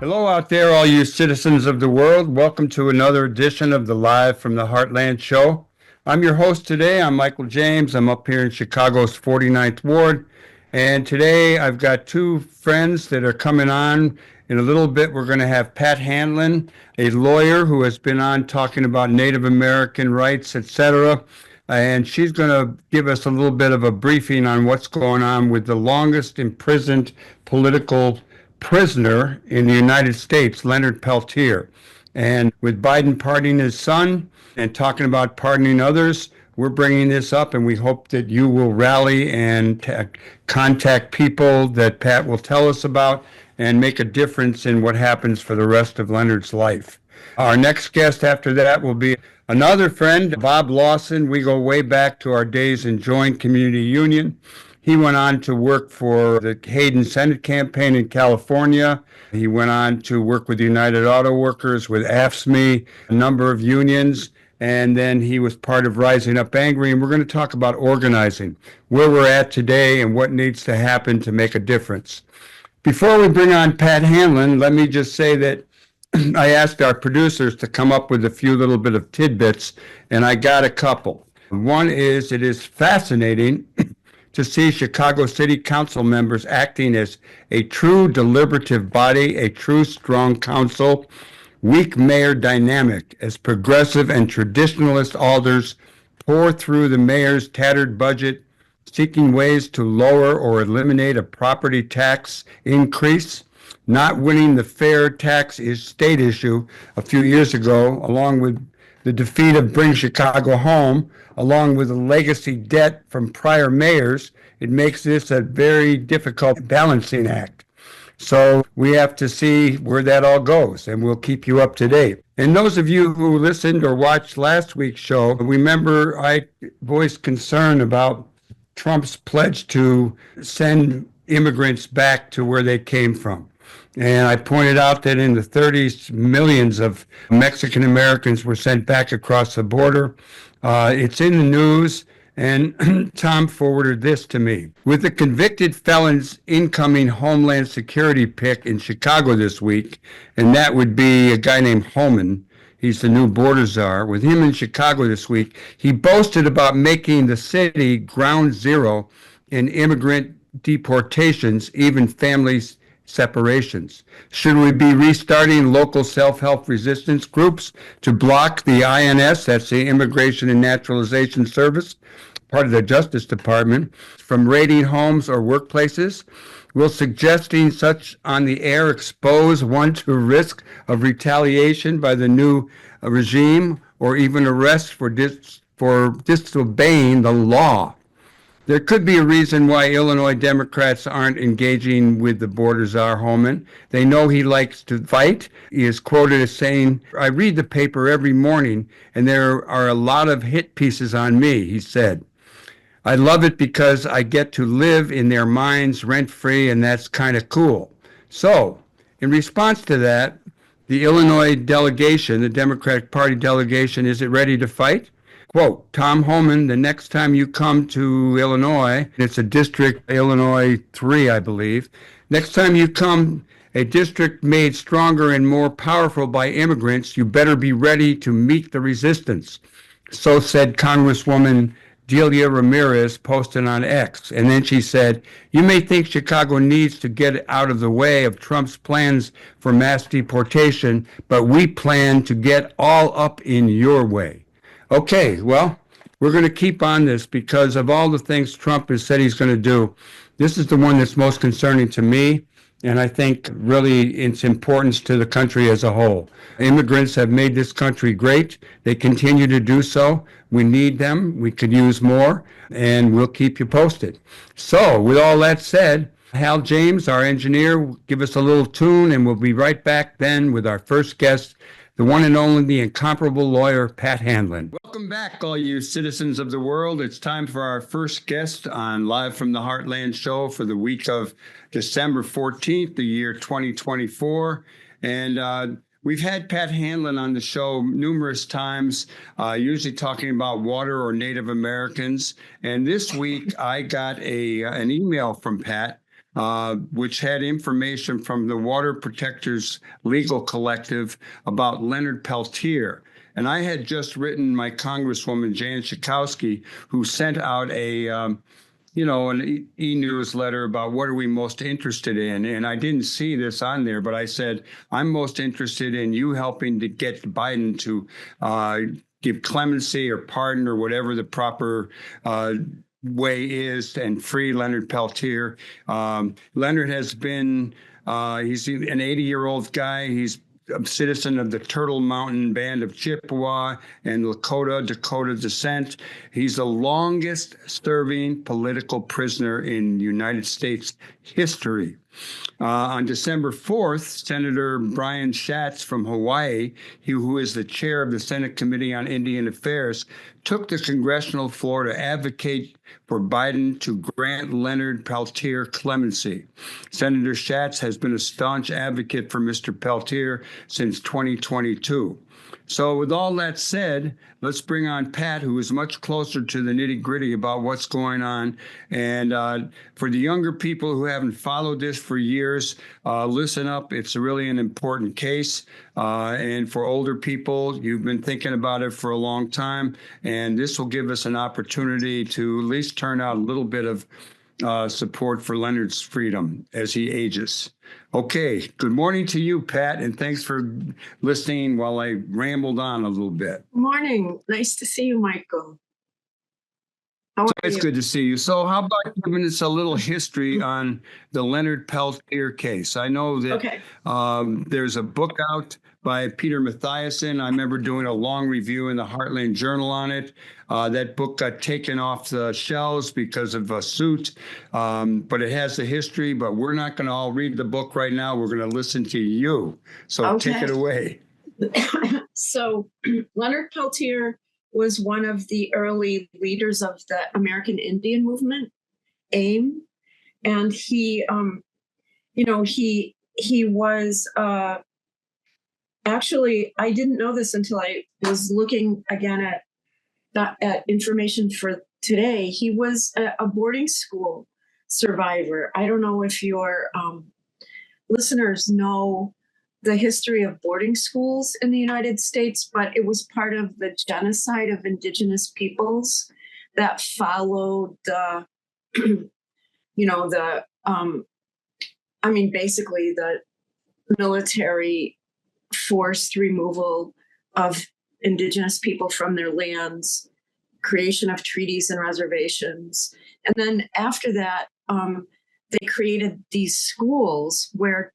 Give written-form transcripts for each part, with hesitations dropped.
Hello out there, all you citizens of the world. Welcome to another edition of the Live from the Heartland show. I'm your host today. I'm Michael James. I'm up here in Chicago's 49th Ward. And today I've got two friends that are coming on. In a little bit, we're going to have Pat Handlin, a lawyer who has been on talking about Native American rights, etc. And she's going to give us a little bit of a briefing on what's going on with the longest imprisoned political prisoner in the United States, Leonard Peltier. And with Biden pardoning his son and talking about pardoning others, we're bringing this up, and we hope that you will rally and contact people that Pat will tell us about and make a difference in what happens for the rest of Leonard's life. Our next guest after that will be another friend, Bob Lawson. We go way back to our days in Joint Community Union. He went on to work for the Hayden Senate campaign in California. He went on to work with the United Auto Workers, with AFSCME, a number of unions, and then he was part of Rising Up Angry. And we're going to talk about organizing, where we're at today and what needs to happen to make a difference. Before we bring on Pat Handlin, let me just say that I asked our producers to come up with a few little bit of tidbits, and I got a couple. One is, it is fascinating to see Chicago City Council members acting as a true deliberative body, a true strong council, weak mayor dynamic, as progressive and traditionalist alders pour through the mayor's tattered budget, seeking ways to lower or eliminate a property tax increase. Not winning the fair tax state issue a few years ago, along with the defeat of Bring Chicago Home, along with the legacy debt from prior mayors, it makes this a very difficult balancing act. So we have to see where that all goes, and we'll keep you up to date. And those of you who listened or watched last week's show, remember I voiced concern about Trump's pledge to send immigrants back to where they came from. And I pointed out that in the 30s, millions of Mexican Americans were sent back across the border. It's in the news, and Tom forwarded this to me. With the convicted felon's incoming Homeland Security pick in Chicago this week, and that would be a guy named Holman. He's the new border czar. With him in Chicago this week, he boasted about making the city ground zero in immigrant deportations, even families separations. Should we be restarting local self-help resistance groups to block the INS, that's the Immigration and Naturalization Service, part of the Justice Department, from raiding homes or workplaces? Will suggesting such on the air expose one to risk of retaliation by the new regime or even arrest for disobeying the law? There could be a reason why Illinois Democrats aren't engaging with the border czar Holman. They know he likes to fight. He is quoted as saying, "I read the paper every morning, and there are a lot of hit pieces on me," he said. "I love it because I get to live in their minds rent-free, and that's kind of cool." So, in response to that, the Illinois delegation, the Democratic Party delegation, is it ready to fight? Quote, Tom Homan, the next time you come to Illinois, it's a district, Illinois 3, I believe. Next time you come, a district made stronger and more powerful by immigrants, you better be ready to meet the resistance. So said Congresswoman Delia Ramirez, posted on X. And then she said, "You may think Chicago needs to get out of the way of Trump's plans for mass deportation, but we plan to get all up in your way." Okay, well, we're going to keep on this because of all the things Trump has said he's going to do. This is the one that's most concerning to me, and I think really its importance to the country as a whole. Immigrants have made this country great. They continue to do so. We need them. We could use more, and we'll keep you posted. So, with all that said, Hal James, our engineer, will give us a little tune, and we'll be right back then with our first guest, the one and only, the incomparable lawyer, Pat Handlin. Welcome back, all you citizens of the world. It's time for our first guest on Live from the Heartland show for the week of December 14th, the year 2024. And we've had Pat Handlin on the show numerous times, usually talking about water or Native Americans. And this week, I got an email from Pat which had information from the Water Protectors Legal Collective about Leonard Peltier. And I had just written my Congresswoman, Jan Schakowsky, who sent out an e-newsletter about what are we most interested in. And I didn't see this on there, but I said, I'm most interested in you helping to get Biden to give clemency or pardon or whatever the proper way is and free Leonard Peltier. Leonard has been, he's an 80-year-old guy. He's a citizen of the Turtle Mountain Band of Chippewa and Lakota, Dakota descent. He's the longest serving political prisoner in United States history. On December 4th, Senator Brian Schatz from Hawaii, who is the chair of the Senate Committee on Indian Affairs, took the congressional floor to advocate for Biden to grant Leonard Peltier clemency. Senator Schatz has been a staunch advocate for Mr. Peltier since 2022. So with all that said, let's bring on Pat, who is much closer to the nitty-gritty about what's going on. And for the younger people who haven't followed this for years, listen up. It's really an important case. And for older people, you've been thinking about it for a long time. And this will give us an opportunity to at least turn out a little bit of support for Leonard's freedom as he ages. Okay, good morning to you, Pat, and thanks for listening while I rambled on a little bit. Morning. Nice to see you, Michael. How are It's you? good to see you. So how about giving us a little history on the Leonard Peltier case? I know that there's a book out by Peter Mathiasen. I remember doing a long review in the Heartland Journal on it. That book got taken off the shelves because of a suit, but it has the history. But we're not going to all read the book right now. We're going to listen to you. So take it away. So Leonard Peltier was one of the early leaders of the American Indian movement, AIM, and he was actually, I didn't know this until I was looking again at information for today. He was a boarding school survivor. I don't know if your listeners know the history of boarding schools in the United States, but it was part of the genocide of indigenous peoples that followed basically the military forced removal of indigenous people from their lands, creation of treaties and reservations. And then after that, they created these schools where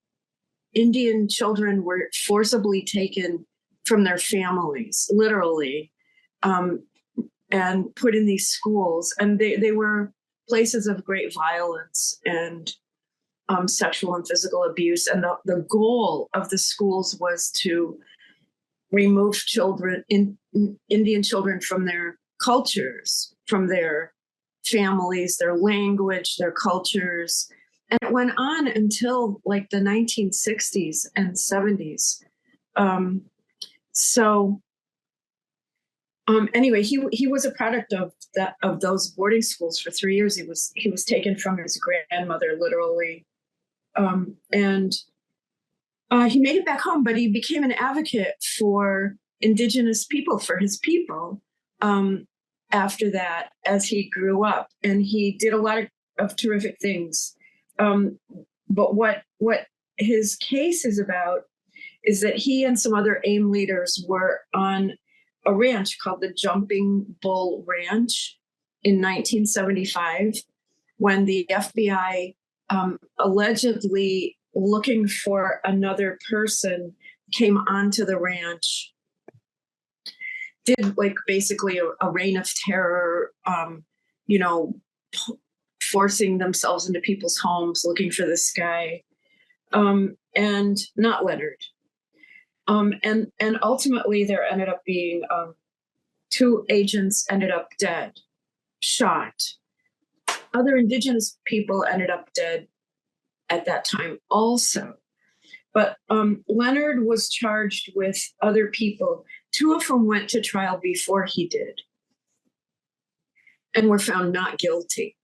Indian children were forcibly taken from their families, literally, and put in these schools. And they were places of great violence and sexual and physical abuse. And the goal of the schools was to remove children, Indian children, from their cultures, from their families, their language, their cultures. And it went on until like the 1960s and 70s. Anyway, he was a product of those boarding schools for 3 years. He was taken from his grandmother, literally, and he made it back home. But he became an advocate for indigenous people, for his people. After that, as he grew up, and he did a lot of terrific things. But what his case is about is that he and some other AIM leaders were on a ranch called the Jumping Bull Ranch in 1975 when the FBI, allegedly looking for another person, came onto the ranch, did like basically a reign of terror, forcing themselves into people's homes, looking for this guy, and not Leonard. And ultimately there ended up being 2 agents ended up dead, shot. Other indigenous people ended up dead at that time also. But Leonard was charged with other people, 2 of whom went to trial before he did and were found not guilty.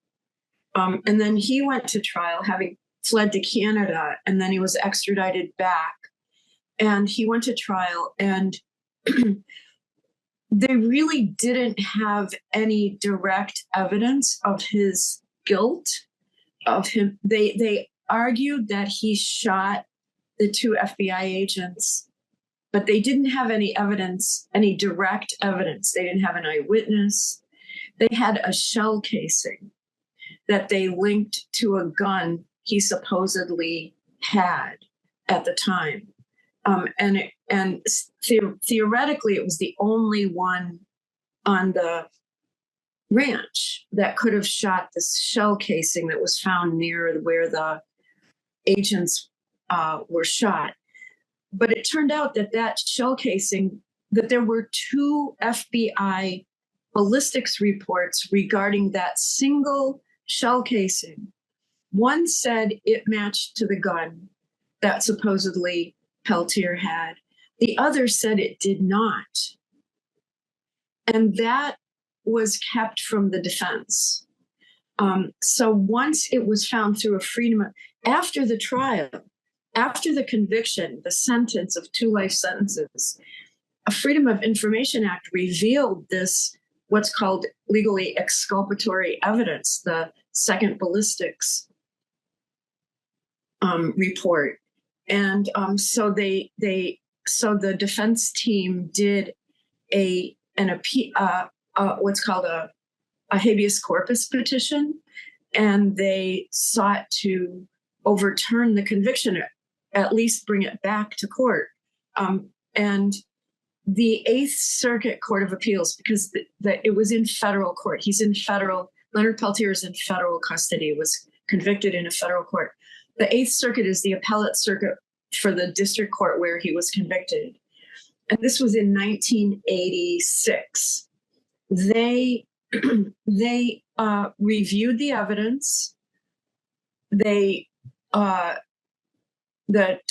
And then he went to trial having fled to Canada, and then he was extradited back. And he went to trial, and they really didn't have any direct evidence of his guilt of him. They argued that he shot the two FBI agents, but they didn't have any evidence, any direct evidence. They didn't have an eyewitness. They had a shell casing that they linked to a gun he supposedly had at the time. Theoretically, it was the only one on the ranch that could have shot this shell casing that was found near where the agents were shot. But it turned out that shell casing, that there were two FBI ballistics reports regarding that single shell casing. One said it matched to the gun that supposedly Peltier had. The other said it did not. And that was kept from the defense. So once it was found through after the trial, after the conviction, the sentence of 2 life sentences, a Freedom of Information Act revealed this, what's called legally exculpatory evidence, the second ballistics report. And so the defense team did what's called a habeas corpus petition, and they sought to overturn the conviction, at least bring it back to court. And the Eighth Circuit Court of Appeals, because it was in federal court. Leonard Peltier is in federal custody, was convicted in a federal court. The Eighth Circuit is the appellate circuit for the district court where he was convicted. And this was in 1986. They reviewed the evidence. They the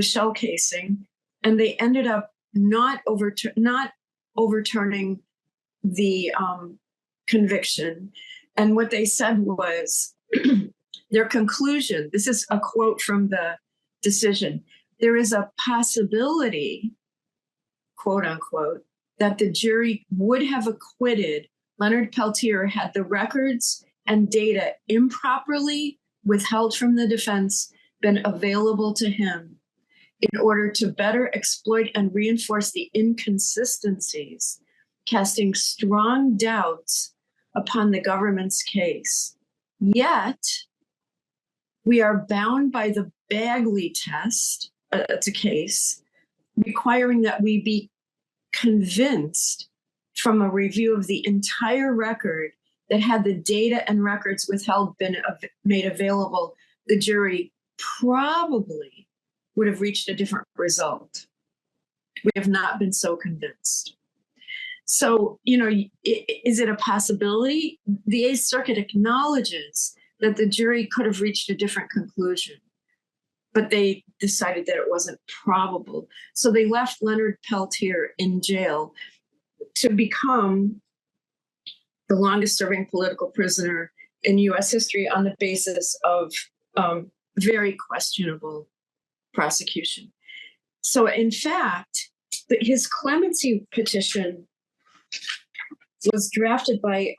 shell casing, and they ended up not overturning the conviction. And what they said was their conclusion. This is a quote from the decision. There is a possibility, quote unquote, that the jury would have acquitted Leonard Peltier had the records and data improperly withheld from the defense been available to him in order to better exploit and reinforce the inconsistencies, casting strong doubts upon the government's case. Yet, we are bound by the Bagley test, it's a case, requiring that we be convinced from a review of the entire record that had the data and records withheld been made available, the jury probably would have reached a different result. We have not been so convinced. So, is it a possibility? The Eighth Circuit acknowledges that the jury could have reached a different conclusion, but they decided that it wasn't probable. So they left Leonard Peltier in jail to become the longest serving political prisoner in U.S. history on the basis of very questionable prosecution. So in fact, his clemency petition was drafted by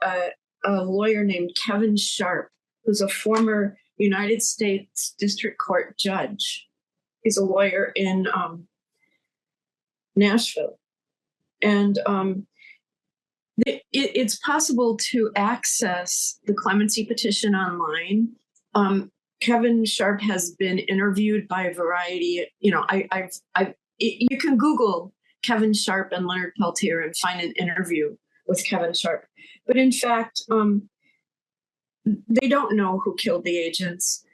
a lawyer named Kevin Sharp, who's a former United States District Court judge. He's a lawyer in Nashville. And it's possible to access the clemency petition online. Kevin Sharp has been interviewed by a variety. You can Google Kevin Sharp and Leonard Peltier and find an interview with Kevin Sharp. But in fact, they don't know who killed the agents.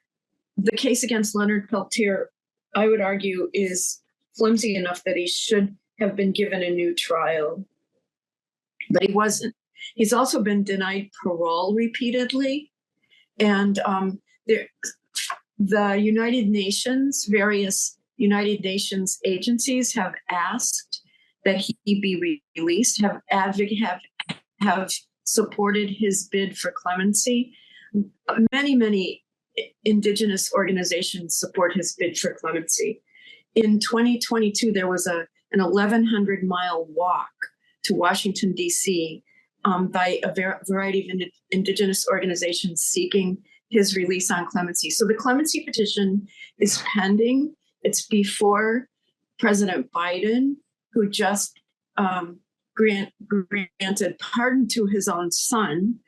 The case against Leonard Peltier, I would argue, is flimsy enough that he should have been given a new trial. But he wasn't. He's also been denied parole repeatedly. And the United Nations, various United Nations agencies have asked that he be released, have supported his bid for clemency. Many Indigenous organizations support his bid for clemency. In 2022, there was an 1,100-mile walk to Washington, D.C. By a variety of Indigenous organizations seeking his release on clemency. So the clemency petition is pending. It's before President Biden, who just granted pardon to his own son.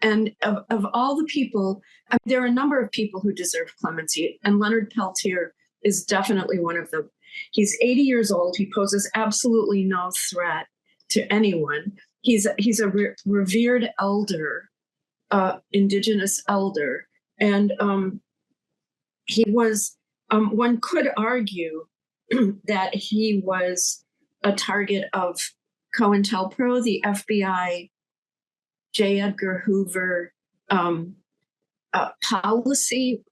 And of all the people, I mean, there are a number of people who deserve clemency, and Leonard Peltier is definitely one of them. He's 80 years old. He poses absolutely no threat to anyone. He's a revered elder, Indigenous elder, and he was. One could argue that he was a target of COINTELPRO, the FBI, J. Edgar Hoover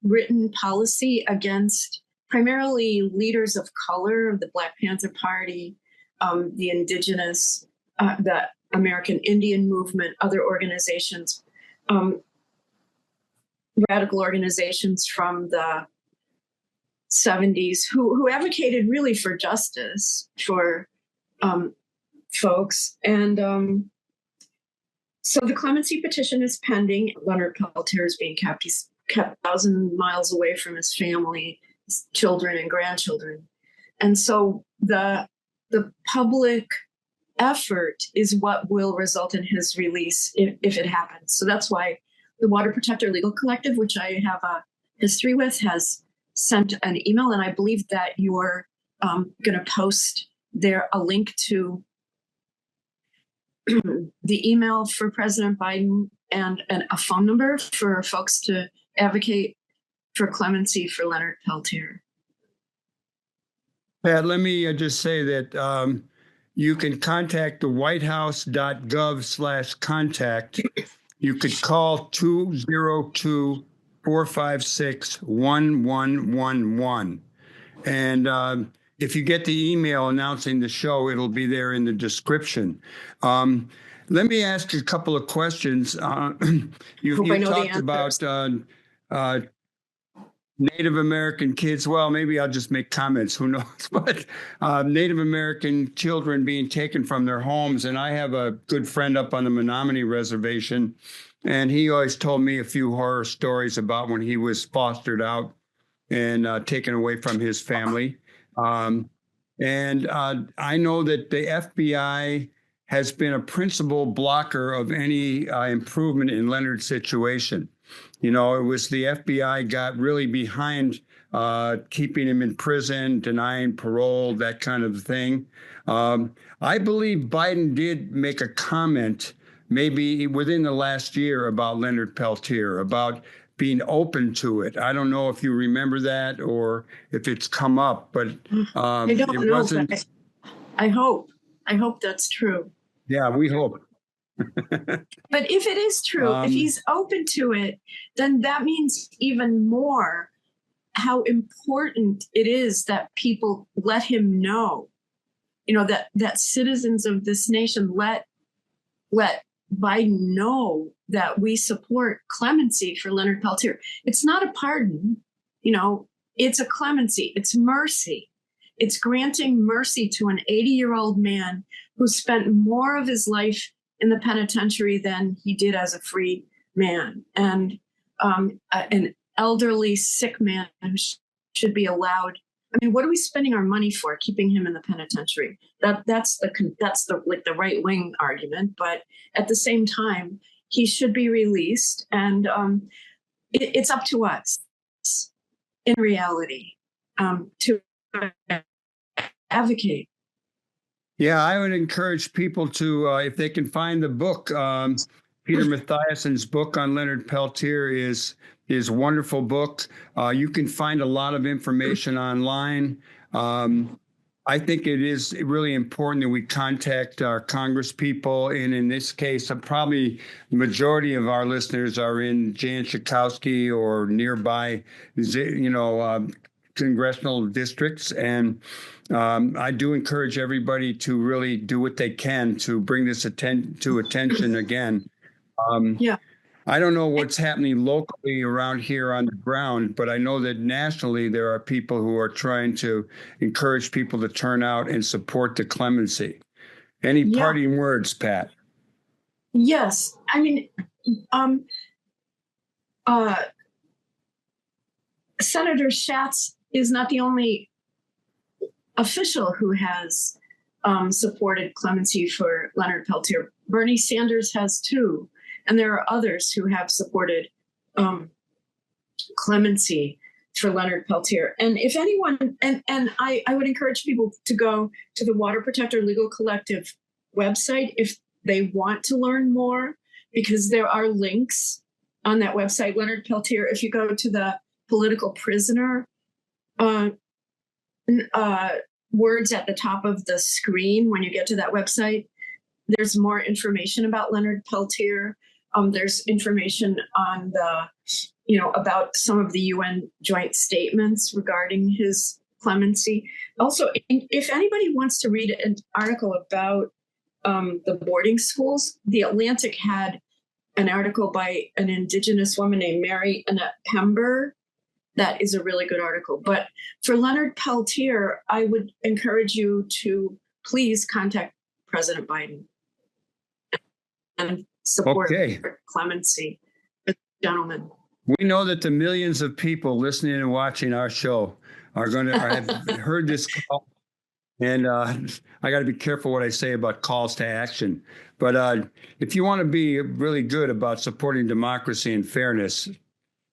written policy against primarily leaders of color of the Black Panther Party, the Indigenous, the American Indian Movement, other organizations, radical organizations from the 70s who advocated really for justice for folks. And so the clemency petition is pending. Leonard Peltier is being kept. He's kept 1,000 miles away from his family, his children and grandchildren. And so the public effort is what will result in his release if it happens. So that's why the Water Protector Legal Collective, which I have a history with, has sent an email, and I believe that you're going to post there a link to the email for President Biden and a phone number for folks to advocate for clemency for Leonard Peltier. Pat, let me just say that you can contact the whitehouse.gov/contact. You could call 202-456-1111. And if you get the email announcing the show, it'll be there in the description. Let me ask you a couple of questions. You talked about Native American kids. Well, maybe I'll just make comments. Who knows? But Native American children being taken from their homes. And I have a good friend up on the Menominee Reservation, and he always told me a few horror stories about when he was fostered out and taken away from his family. I know that the FBI has been a principal blocker of any improvement in Leonard's situation. You know, it was the FBI got really behind keeping him in prison, denying parole, that kind of thing. I believe Biden did make a comment maybe within the last year about Leonard Peltier, about being open to it. I don't know if you remember that or if it's come up, but I don't know. Wasn't... I hope that's true. Yeah, we hope. But if it is true, if he's open to it, then that means even more how important it is that people let him know, you know, that citizens of this nation let Biden know that we support clemency for Leonard Peltier. It's not a pardon, you know, it's a clemency, it's mercy. It's granting mercy to an 80-year-old man who spent more of his life in the penitentiary than he did as a free man, and an elderly, sick man who should be allowed. I mean, what are we spending our money for? Keeping him in the penitentiary? That's the right wing argument. But at the same time, he should be released, and it's up to us, in reality, to advocate. Yeah, I would encourage people to, if they can find the book, Peter Mathiassen's book on Leonard Peltier is a wonderful book. You can find a lot of information online. I think it is really important that we contact our Congress people. And in this case, probably the majority of our listeners are in Jan Schakowsky or nearby, congressional districts. And I do encourage everybody to really do what they can to bring this to attention again. Yeah. I don't know what's happening locally around here on the ground, but I know that nationally there are people who are trying to encourage people to turn out and support the clemency. Any Yeah. parting words, Pat? Yes. I mean, um, uh, Senator Schatz is not the only official who has supported clemency for Leonard Peltier. Bernie Sanders has too. And there are others who have supported clemency for Leonard Peltier. And if anyone, and I would encourage people to go to the Water Protector Legal Collective website if they want to learn more, because there are links on that website. Leonard Peltier, if you go to the political prisoner words at the top of the screen when you get to that website, there's more information about Leonard Peltier. There's information on the, about some of the UN joint statements regarding his clemency. Also, if anybody wants to read an article about the boarding schools, The Atlantic had an article by an Indigenous woman named Mary Annette Pember. That is a really good article. But for Leonard Peltier, I would encourage you to please contact President Biden and support clemency. Gentlemen. We know that the millions of people listening and watching our show are going to have heard this call. And I got to be careful what I say about calls to action. But if you want to be really good about supporting democracy and fairness,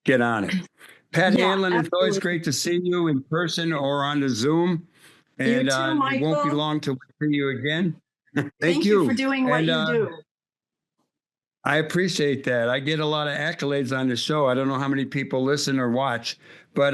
get on it. Pat Handlin, it's always great to see you in person or on the Zoom. And you too, it won't be long till we see you again. Thank you for doing what you do. I appreciate that. I get a lot of accolades on the show. I don't know how many people listen or watch, but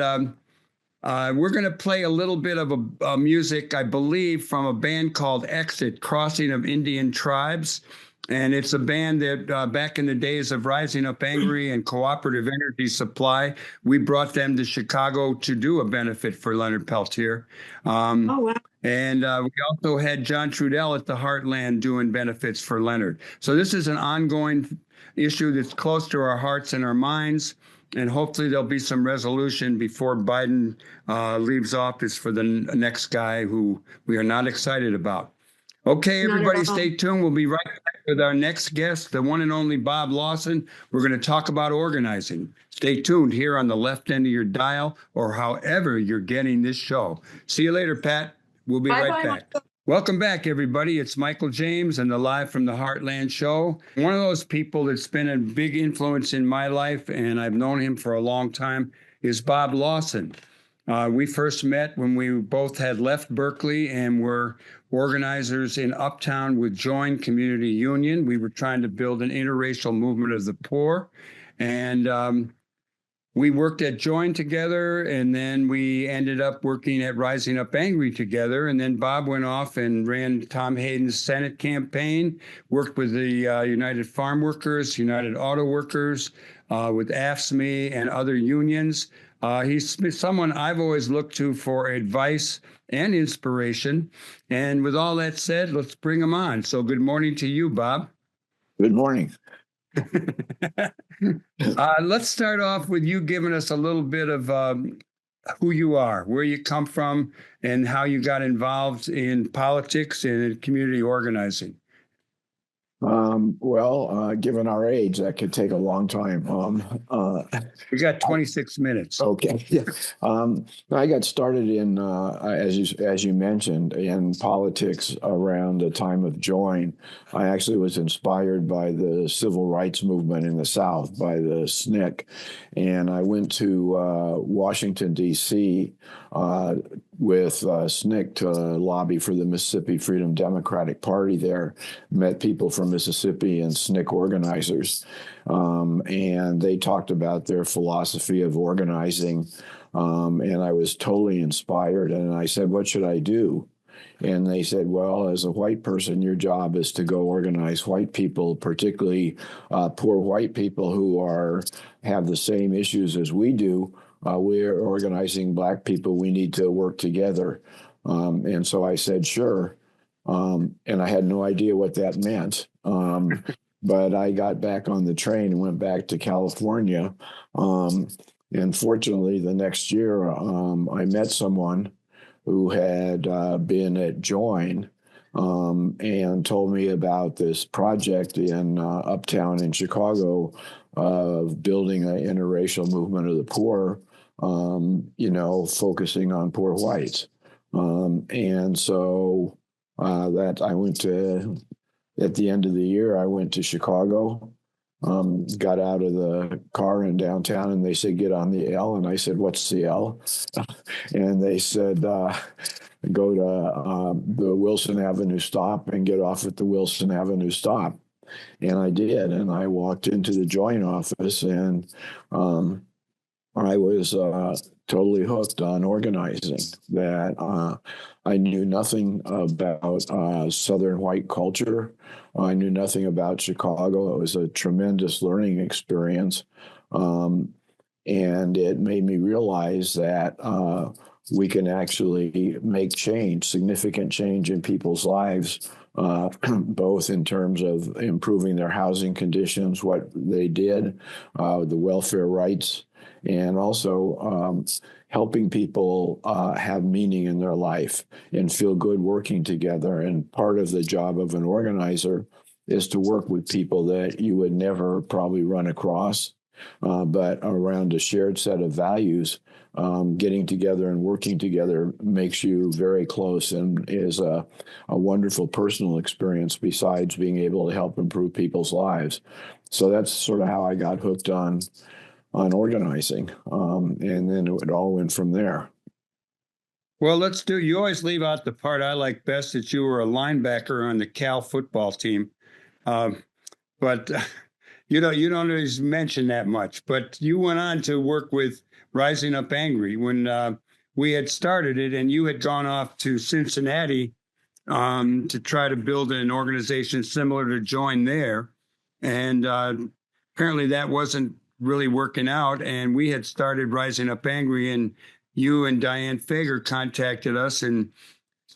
we're going to play a little bit of a music, I believe, from a band called Exit, Crossing of Indian Tribes. And it's a band that back in the days of Rising Up Angry and Cooperative Energy Supply, we brought them to Chicago to do a benefit for Leonard Peltier. Oh, wow. And we also had John Trudell at the Heartland doing benefits for Leonard. So this is an ongoing issue that's close to our hearts and our minds. And hopefully there'll be some resolution before Biden leaves office for the next guy who we are not excited about. Okay, everybody, stay tuned. We'll be right back with our next guest, the one and only Bob Lawson. We're going to talk about organizing. Stay tuned here on the left end of your dial or however you're getting this show. See you later, Pat. We'll be right back. Michael. Welcome back, everybody. It's Michael James and the Live from the Heartland show. One of those people that's been a big influence in my life, and I've known him for a long time, is Bob Lawson. We first met when we both had left Berkeley and were organizers in Uptown with Join Community Union. We were trying to build an interracial movement of the poor. And we worked at Join together, and then we ended up working at Rising Up Angry together. And then Bob went off and ran Tom Hayden's Senate campaign, worked with the United Farm Workers, United Auto Workers, with AFSCME and other unions. He's someone I've always looked to for advice and inspiration. And with all that said, let's bring him on. So good morning to you, Bob. Good morning. Let's start off with you giving us a little bit of who you are, where you come from, and how you got involved in politics and in community organizing. Given our age, that could take a long time. We got 26 minutes. Okay. Yeah. I got started in, as you mentioned, in politics around the time of Join. I actually was inspired by the civil rights movement in the South, by the SNCC, and I went to Washington, D.C. With SNCC to lobby for the Mississippi Freedom Democratic Party there, met people from Mississippi and SNCC organizers, and they talked about their philosophy of organizing, and I was totally inspired, and I said, what should I do? And they said, well, as a white person, your job is to go organize white people, particularly poor white people who have the same issues as we do. We're organizing Black people. We need to work together. And so I said, sure. And I had no idea what that meant. but I got back on the train and went back to California. And fortunately, the next year, I met someone who had been at Join and told me about this project in uptown in Chicago of building an interracial movement of the poor, focusing on poor whites. And so that I went to, at the end of the year, I went to Chicago, got out of the car in downtown, and they said, get on the L. And I said, what's the L? And they said, go to the Wilson Avenue stop and get off at the Wilson Avenue stop. And I did. And I walked into the Joint office, and I was totally hooked on organizing. That I knew nothing about Southern white culture. I knew nothing about Chicago. It was a tremendous learning experience. And it made me realize that we can actually make change, significant change in people's lives, both in terms of improving their housing conditions, what they did, the welfare rights, and also helping people have meaning in their life and feel good working together. And part of the job of an organizer is to work with people that you would never probably run across, but around a shared set of values. Getting together and working together makes you very close and is a wonderful personal experience besides being able to help improve people's lives. So that's sort of how I got hooked on organizing. And then it all went from there. Well, you always leave out the part I like best, that you were a linebacker on the Cal football team. But you don't always mention that much, but you went on to work with Rising Up Angry when we had started it, and you had gone off to Cincinnati to try to build an organization similar to Join there. And apparently that wasn't really working out. And we had started Rising Up Angry, and you and Diane Fager contacted us and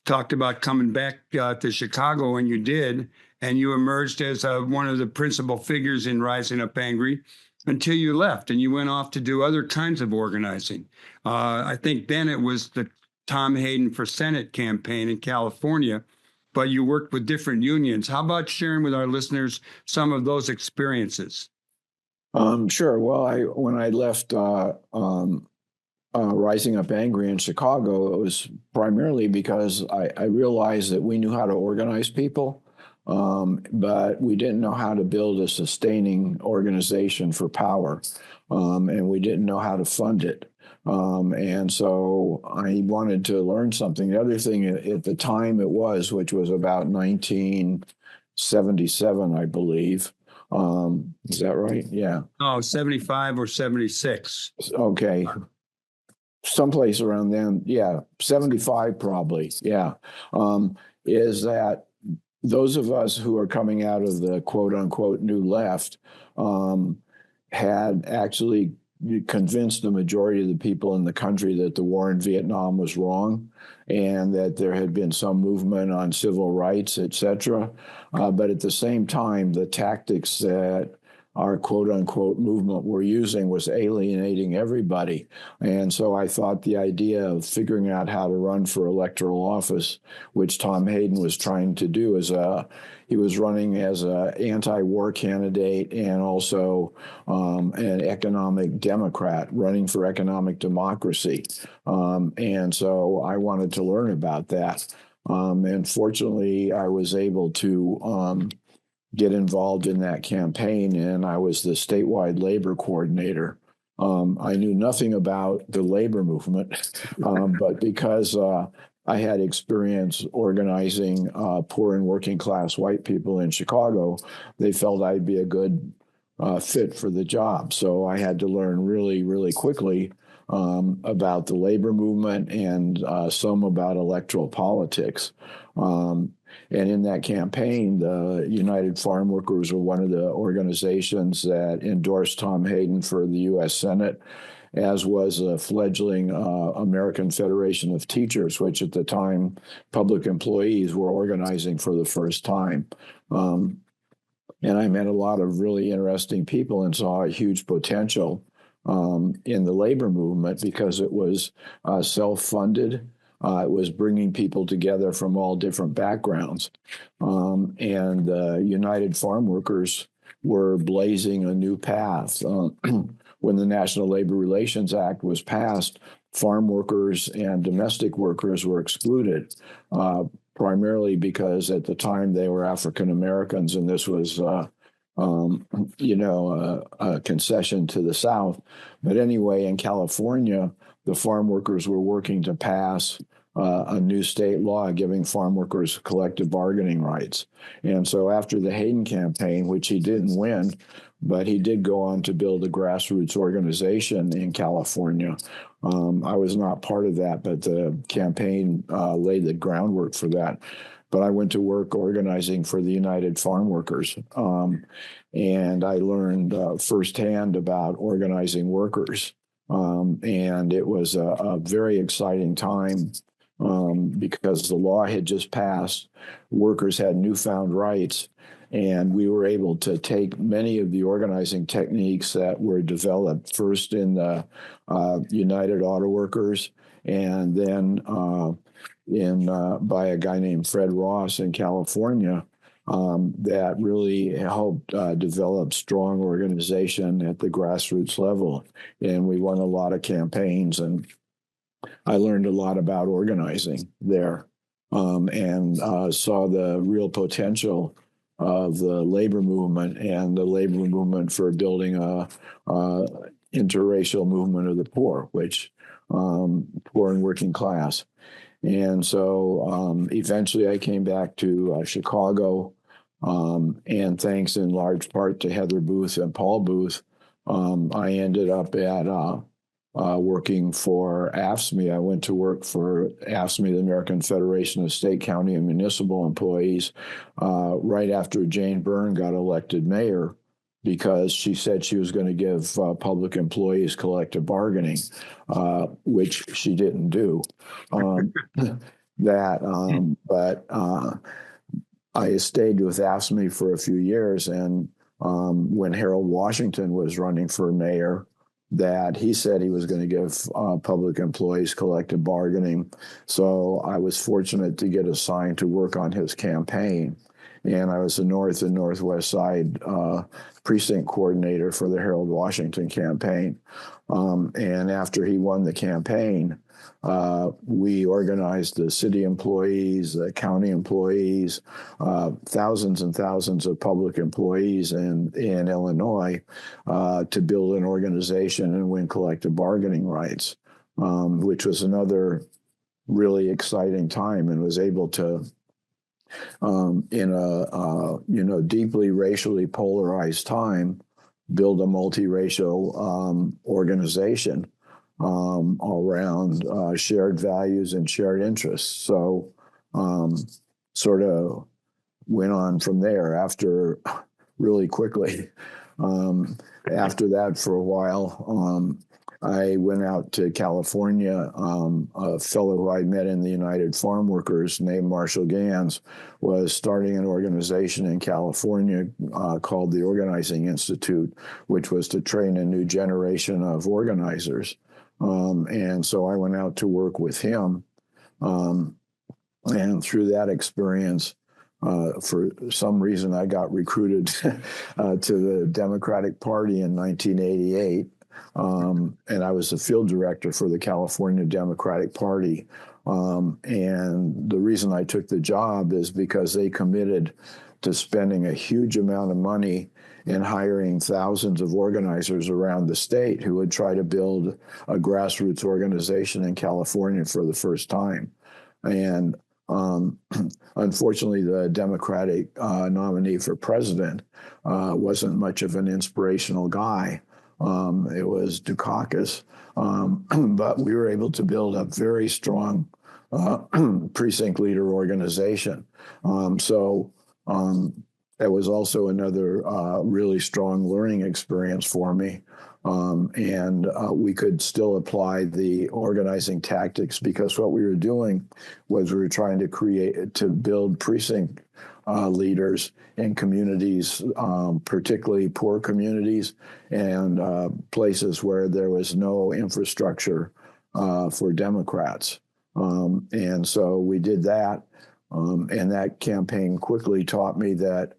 talked about coming back to Chicago, and you did. And you emerged as one of the principal figures in Rising Up Angry until you left, and you went off to do other kinds of organizing. I think then it was the Tom Hayden for Senate campaign in California, but you worked with different unions. How about sharing with our listeners some of those experiences? Sure. Well, when I left Rising Up Angry in Chicago, it was primarily because I realized that we knew how to organize people. But we didn't know how to build a sustaining organization for power, and we didn't know how to fund it. And so I wanted to learn something. The other thing at the time which was about 1977, I believe. Is that right? Yeah. Oh, 75 or 76. Okay. Someplace around then. Yeah. 75 probably. Yeah. Is that those of us who are coming out of the quote unquote new left had actually convinced the majority of the people in the country that the war in Vietnam was wrong and that there had been some movement on civil rights, et cetera. But at the same time, the tactics that our quote unquote movement were using was alienating everybody. And so I thought the idea of figuring out how to run for electoral office, which Tom Hayden was trying to do, he was running as an anti-war candidate and also an economic Democrat running for economic democracy. And so I wanted to learn about that. And fortunately, I was able to get involved in that campaign, and I was the statewide labor coordinator. I knew nothing about the labor movement, but because I had experience organizing poor and working class white people in Chicago, they felt I'd be a good fit for the job. So I had to learn really, really quickly about the labor movement and some about electoral politics. And in that campaign, the United Farm Workers were one of the organizations that endorsed Tom Hayden for the U.S. Senate, as was a fledgling American Federation of Teachers, which at the time public employees were organizing for the first time. And I met a lot of really interesting people and saw a huge potential in the labor movement because it was self-funded. It was bringing people together from all different backgrounds. And the United Farm Workers were blazing a new path. When the National Labor Relations Act was passed, farm workers and domestic workers were excluded, primarily because at the time they were African Americans, and this was, a concession to the South. But anyway, in California, the farm workers were working to pass a new state law giving farm workers collective bargaining rights. And so after the Hayden campaign, which he didn't win, but he did go on to build a grassroots organization in California. I was not part of that, but the campaign laid the groundwork for that. But I went to work organizing for the United Farm Workers. And I learned firsthand about organizing workers. And it was a very exciting time because the law had just passed. Workers had newfound rights. And we were able to take many of the organizing techniques that were developed first in the United Auto Workers and then by a guy named Fred Ross in California that really helped develop strong organization at the grassroots level. And we won a lot of campaigns, and I learned a lot about organizing there and saw the real potential of the labor movement and the labor movement for building a interracial movement of the poor, which poor and working class. And so eventually I came back to Chicago, and thanks in large part to Heather Booth and Paul Booth, I ended up at working for AFSCME. I went to work for AFSCME, the American Federation of State, County, and Municipal Employees, right after Jane Byrne got elected mayor, because she said she was going to give public employees collective bargaining, which she didn't do. But I stayed with AFSCME for a few years, and when Harold Washington was running for mayor, that he said he was going to give public employees collective bargaining. So I was fortunate to get assigned to work on his campaign. And I was the North and Northwest Side precinct coordinator for the Harold Washington campaign. And after he won the campaign, we organized the city employees, the county employees, thousands and thousands of public employees in Illinois to build an organization and win collective bargaining rights, which was another really exciting time, and was able to, in a deeply racially polarized time, build a multiracial organization around shared values and shared interests. So sort of went on from there after really quickly. After that, for a while, I went out to California. A fellow who I met in the United Farm Workers named Marshall Gans was starting an organization in California called the Organizing Institute, which was to train a new generation of organizers. And so I went out to work with him. And through that experience, for some reason, I got recruited to the Democratic Party in 1988. And I was the field director for the California Democratic Party. And the reason I took the job is because they committed to spending a huge amount of money in hiring thousands of organizers around the state who would try to build a grassroots organization in California for the first time. And unfortunately, the Democratic nominee for president wasn't much of an inspirational guy. It was Dukakis, but we were able to build a very strong precinct leader organization. So that was also another really strong learning experience for me. And we could still apply the organizing tactics, because what we were doing was we were trying to build precinct leaders in communities, particularly poor communities and places where there was no infrastructure for Democrats. And so we did that. And that campaign quickly taught me that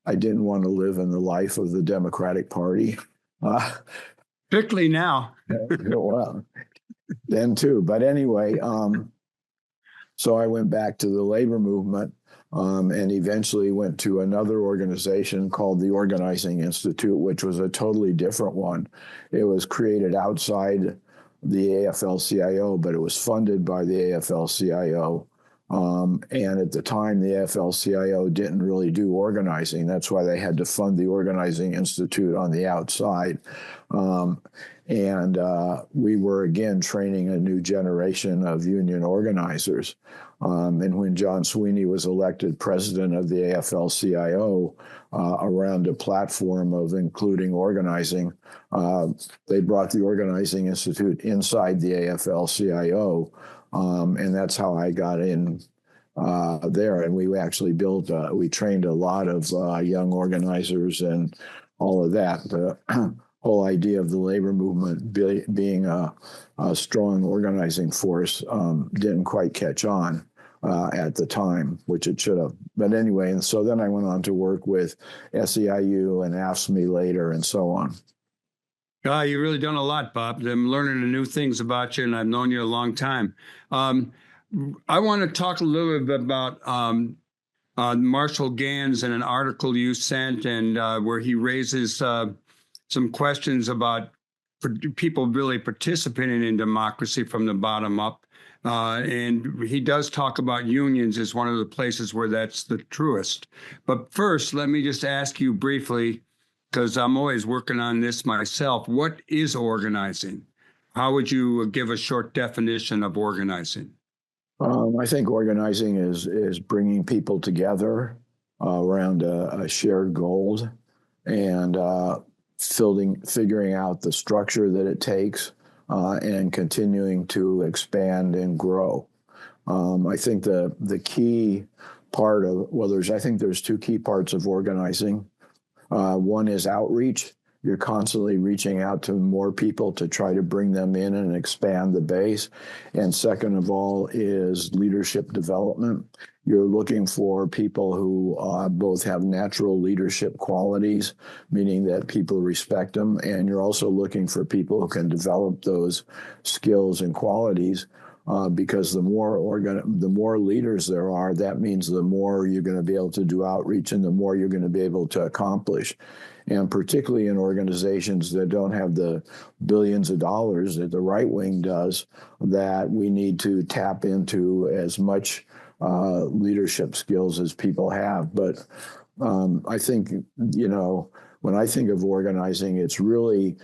I didn't want to live in the life of the Democratic Party. Particularly now. Well, then too. But anyway, so I went back to the labor movement and eventually went to another organization called the Organizing Institute, which was a totally different one. It was created outside the AFL-CIO, but it was funded by the AFL-CIO. And at the time, the AFL-CIO didn't really do organizing. That's why they had to fund the Organizing Institute on the outside. And we were, again, training a new generation of union organizers. And when John Sweeney was elected president of the AFL-CIO, around a platform of including organizing, they brought the Organizing Institute inside the AFL-CIO. And that's how I got in there. And we actually we trained a lot of young organizers and all of that. The whole idea of the labor movement being a strong organizing force didn't quite catch on at the time, which it should have. But anyway, and so then I went on to work with SEIU and AFSCME later and so on. You've really done a lot, Bob. I'm learning new things about you, and I've known you a long time. I want to talk a little bit about Marshall Gans and an article you sent, and where he raises some questions about people really participating in democracy from the bottom up. And he does talk about unions as one of the places where that's the truest. But first, let me just ask you briefly, because I'm always working on this myself, what is organizing? How would you give a short definition of organizing? I think organizing is bringing people together around a shared goal and figuring out the structure that it takes and continuing to expand and grow. I think the key part of, I think there's two key parts of organizing. One is outreach. You're constantly reaching out to more people to try to bring them in and expand the base. And second of all is leadership development. You're looking for people who both have natural leadership qualities, meaning that people respect them, and you're also looking for people who can develop those skills and qualities. Because the more leaders there are, that means the more you're going to be able to do outreach and the more you're going to be able to accomplish. And particularly in organizations that don't have the billions of dollars that the right wing does, that we need to tap into as much leadership skills as people have. But I think, when I think of organizing, it's really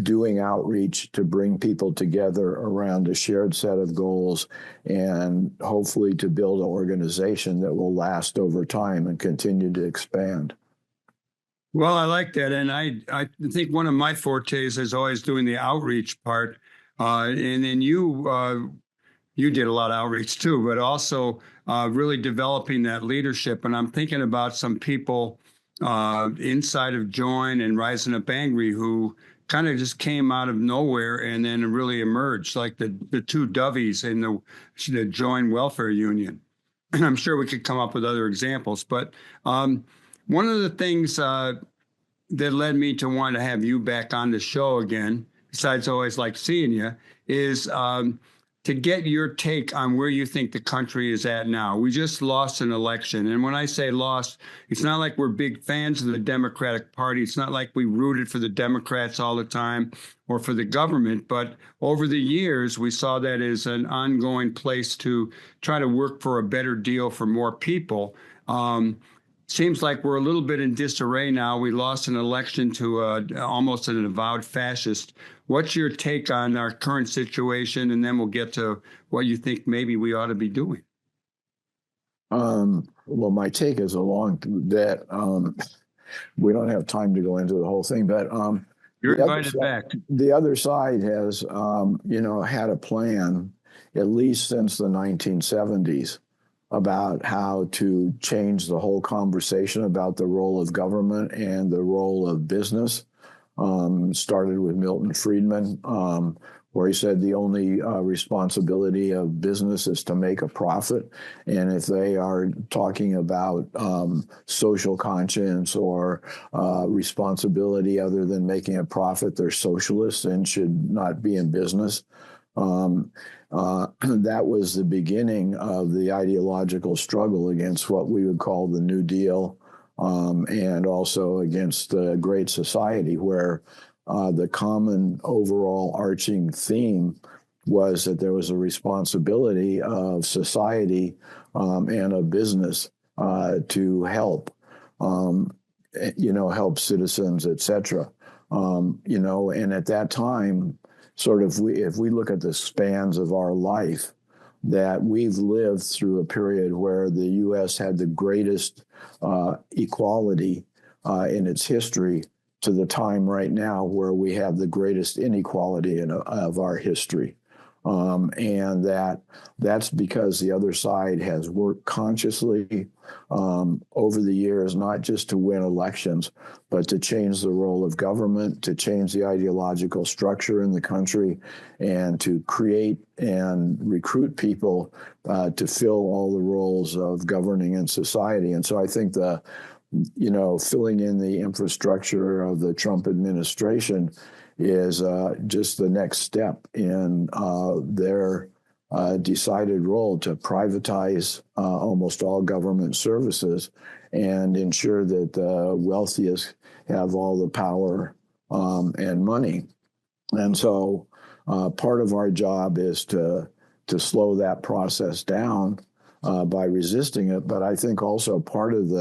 doing outreach to bring people together around a shared set of goals and hopefully to build an organization that will last over time and continue to expand. Well, I like that. And I think one of my fortes is always doing the outreach part. And then you did a lot of outreach too, but also really developing that leadership. And I'm thinking about some people inside of Join and Rising Up Angry who kind of just came out of nowhere and then really emerged, like the two Dovies in the Join Welfare Union. And I'm sure we could come up with other examples. But one of the things that led me to want to have you back on the show again, besides always like seeing you, is to get your take on where you think the country is at now. We just lost an election. And when I say lost, it's not like we're big fans of the Democratic Party. It's not like we rooted for the Democrats all the time or for the government. But over the years, we saw that as an ongoing place to try to work for a better deal for more people. Seems like we're a little bit in disarray now. We lost an election to almost an avowed fascist. What's your take on our current situation? And then we'll get to what you think maybe we ought to be doing. Well, my take is along that we don't have time to go into the whole thing, but you're invited back. The other side has, had a plan, at least since the 1970s, about how to change the whole conversation about the role of government and the role of business. Started with Milton Friedman, where he said the only responsibility of business is to make a profit. And if they are talking about social conscience or responsibility other than making a profit, they're socialists and should not be in business. That was the beginning of the ideological struggle against what we would call the New Deal, and also against the Great Society, where the common overall arching theme was that there was a responsibility of society and of business to help, help citizens, etc. And at that time, sort of, if we look at the spans of our life, that we've lived through a period where the U.S. had the greatest equality in its history to the time right now where we have the greatest inequality of our history. And that's because the other side has worked consciously over the years, not just to win elections, but to change the role of government, to change the ideological structure in the country, and to create and recruit people to fill all the roles of governing in society. And so I think filling in the infrastructure of the Trump administration is just the next step in their decided role to privatize almost all government services and ensure that the wealthiest have all the power and money. And so part of our job is to slow that process down by resisting it. But I think also part of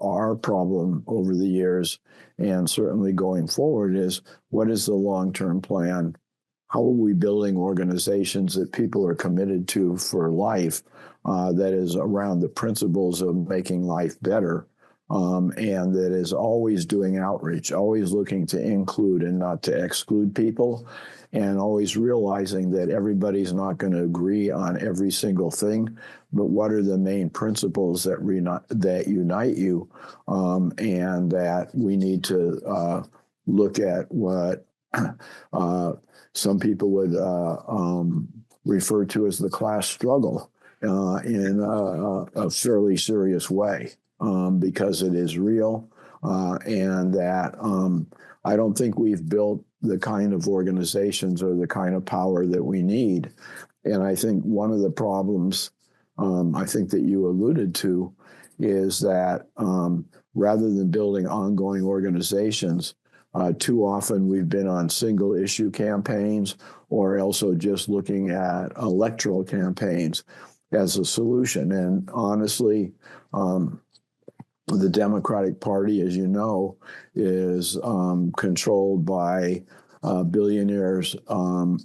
our problem over the years, and certainly going forward, is what is the long-term plan? How are we building organizations that people are committed to for life, that is around the principles of making life better, and that is always doing outreach, always looking to include and not to exclude people, and always realizing that everybody's not going to agree on every single thing, but what are the main principles that unite you, and that we need to look at what some people would refer to as the class struggle in a fairly serious way, because it is real, and that I don't think we've built the kind of organizations or the kind of power that we need. And I think one of the problems, I think that you alluded to, is that rather than building ongoing organizations, too often we've been on single issue campaigns, or also just looking at electoral campaigns as a solution. And honestly, the Democratic Party, as you know, is controlled by billionaires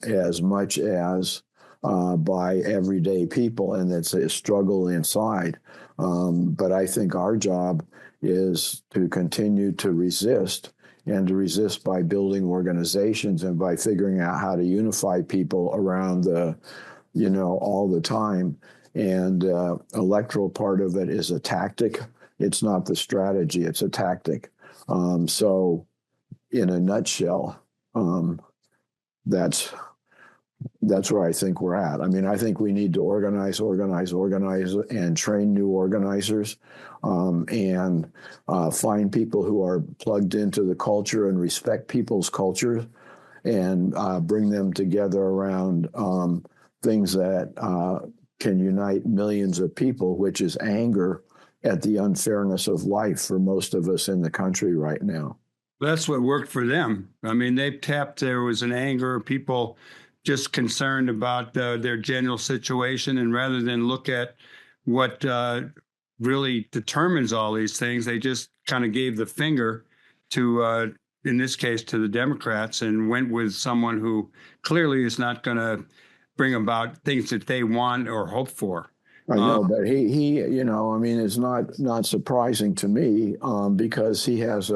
as much as by everyday people, and it's a struggle inside. But I think our job is to continue to resist, and to resist by building organizations and by figuring out how to unify people around all the time. And electoral part of it is a tactic. It's not the strategy, it's a tactic. So in a nutshell, that's where I think we're at. I mean, I think we need to organize, and train new organizers, and find people who are plugged into the culture and respect people's culture, and bring them together around things that can unite millions of people, which is anger at the unfairness of life for most of us in the country right now. That's what worked for them. I mean, there was an anger, people just concerned about their general situation, and rather than look at what really determines all these things, they just kind of gave the finger to, in this case, to the Democrats, and went with someone who clearly is not going to bring about things that they want or hope for. I know, but you know, I mean, it's not surprising to me, because he has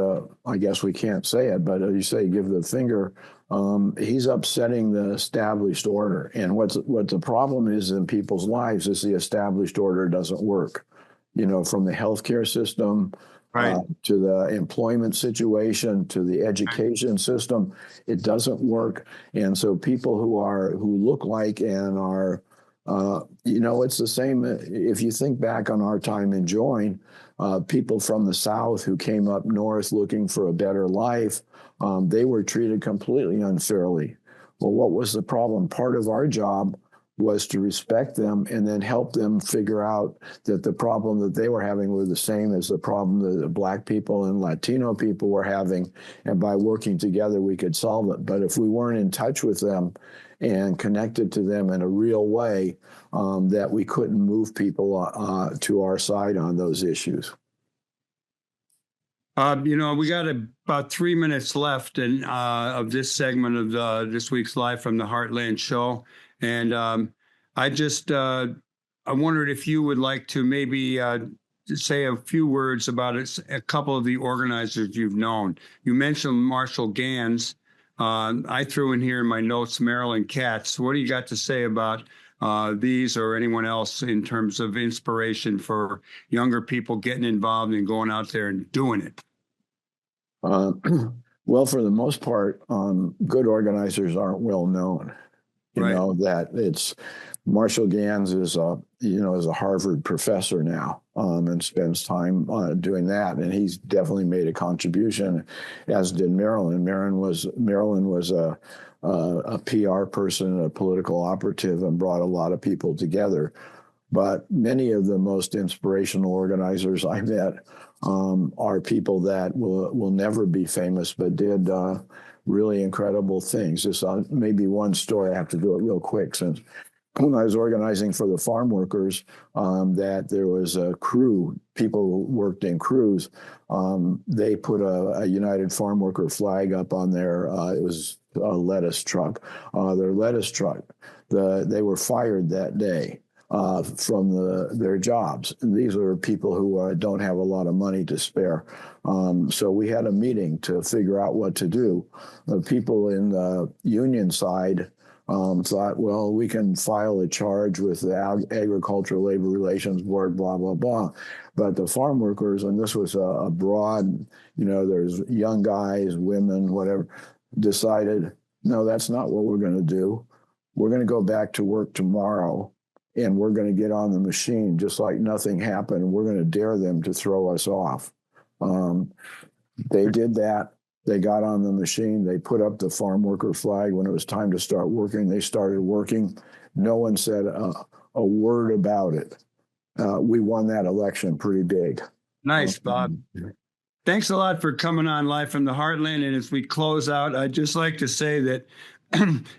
I guess we can't say it, but you say give the finger. He's upsetting the established order, and what the problem is in people's lives is the established order doesn't work. You know, from the healthcare system, Right. to the employment situation, to the education system, it doesn't work. And so people who look like and are, you know, it's the same. If you think back on our time in Join, people from the South who came up north looking for a better life, they were treated completely unfairly. Well, what was the problem? Part of our job was to respect them and then help them figure out that the problem that they were having was the same as the problem that the Black people and Latino people were having. And by working together, we could solve it. But if we weren't in touch with them and connected to them in a real way, that we couldn't move people to our side on those issues. You know, we got about 3 minutes left of this segment of this week's Live from the Heartland show. And I wondered if you would like to maybe say a few words about a couple of the organizers you've known. You mentioned Marshall Gans. I threw in here in my notes Marilyn Katz. What do you got to say about these or anyone else in terms of inspiration for younger people getting involved and going out there and doing it? Well, for the most part, good organizers aren't well known. You Right. know that it's Marshall Gans is a Harvard professor now, and spends time doing that, and he's definitely made a contribution, as did Marilyn. Marilyn was a PR person, a political operative, and brought a lot of people together. But many of the most inspirational organizers I met are people that will never be famous, but did really incredible things. Just maybe one story. I have to do it real quick, since when I was organizing for the farm workers, that there was a crew, people who worked in crews. They put a United Farm Worker flag up on their, it was a lettuce truck, their lettuce truck. They were fired that day from their jobs. And these are people who don't have a lot of money to spare. So we had a meeting to figure out what to do. The people in the union side thought, well, we can file a charge with the Agricultural Labor Relations Board, blah, blah, blah. But the farm workers, and this was a broad, you know, there's young guys, women, whatever, decided, no, that's not what we're going to do. We're going to go back to work tomorrow, and we're going to get on the machine just like nothing happened. We're going to dare them to throw us off. They did that. They got on the machine. They put up the farm worker flag. When it was time to start working, they started working. No one said a word about it. We won that election pretty big. Nice, Bob. Thanks a lot for coming on Live from the Heartland. And as we close out, I'd just like to say that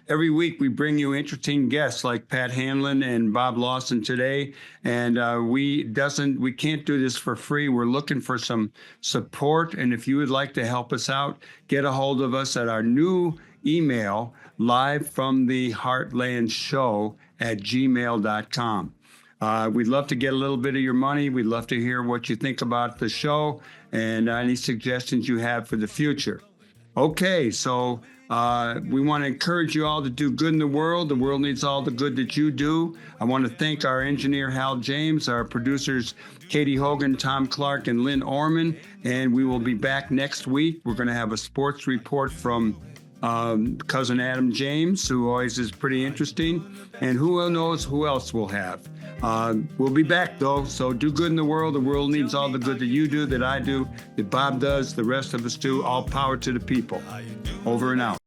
every week we bring you interesting guests like Pat Handlin and Bob Lawson today. And we can't do this for free. We're looking for some support. And if you would like to help us out, get a hold of us at our new email, livefromtheheartlandshow@gmail.com. We'd love to get a little bit of your money. We'd love to hear what you think about the show and any suggestions you have for the future. Okay, so we want to encourage you all to do good in the world. The world needs all the good that you do. I want to thank our engineer, Hal James, our producers, Katie Hogan, Tom Clark, and Lynn Orman. And we will be back next week. We're going to have a sports report from cousin Adam James, who always is pretty interesting. And who knows who else we'll have. We'll be back, though, so do good in the world. The world needs all the good that you do, that I do, that Bob does, the rest of us do. All power to the people. Over and out.